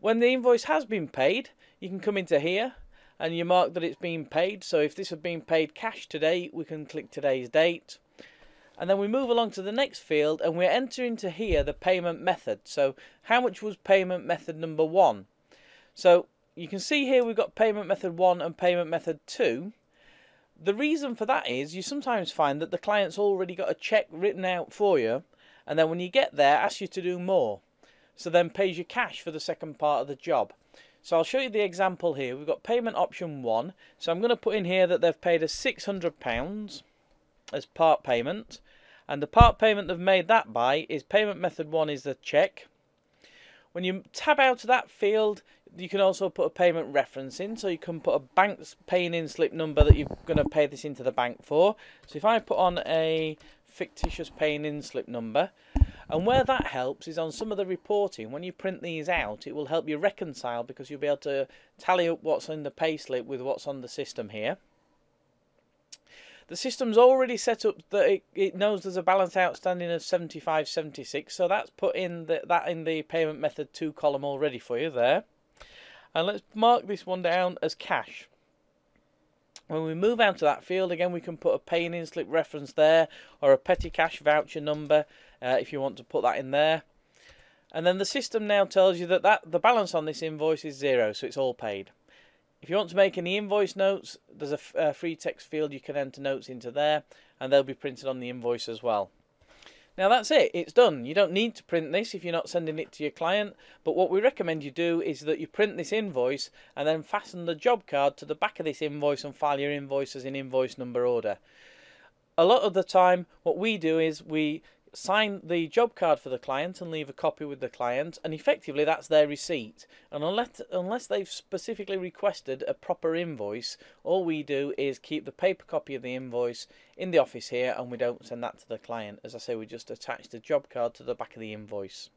When the invoice has been paid, you can come into here and you mark that it's been paid. So if this had been paid cash today, we can click today's date. And then we move along to the next field and we enter into here the payment method. So how much was payment method number 1? So you can see here we've got payment method 1 and payment method 2. The reason for that is you sometimes find that the client's already got a check written out for you, and then when you get there asks you to do more. So then pays you cash for the second part of the job. So I'll show you the example here. We've got payment option 1. So I'm going to put in here that they've paid us £600 as part payment. And the part payment they've made that by is payment method 1 is the check. When you tab out of that field, you can also put a payment reference in. So you can put a bank's paying in slip number that you're going to pay this into the bank for. So if I put on a fictitious paying in slip number, and where that helps is on some of the reporting. When you print these out, it will help you reconcile because you'll be able to tally up what's in the pay slip with what's on the system here. The system's already set up that it knows there's a balance outstanding of 75.76, so that's put in that in the payment method 2 column already for you there. And let's mark this one down as cash. When we move out to that field again, we can put a paying in slip reference there or a petty cash voucher number if you want to put that in there. And then the system now tells you that the balance on this invoice is 0, so it's all paid. If you want to make any invoice notes, there's a free text field you can enter notes into there, and they'll be printed on the invoice as well. Now that's it, it's done. You don't need to print this if you're not sending it to your client, but what we recommend you do is that you print this invoice and then fasten the job card to the back of this invoice and file your invoices in invoice number order. A lot of the time what we do is we sign the job card for the client and leave a copy with the client, and effectively that's their receipt. And unless they've specifically requested a proper invoice, all we do is keep the paper copy of the invoice in the office here, and we don't send that to the client. As I say, we just attach the job card to the back of the invoice.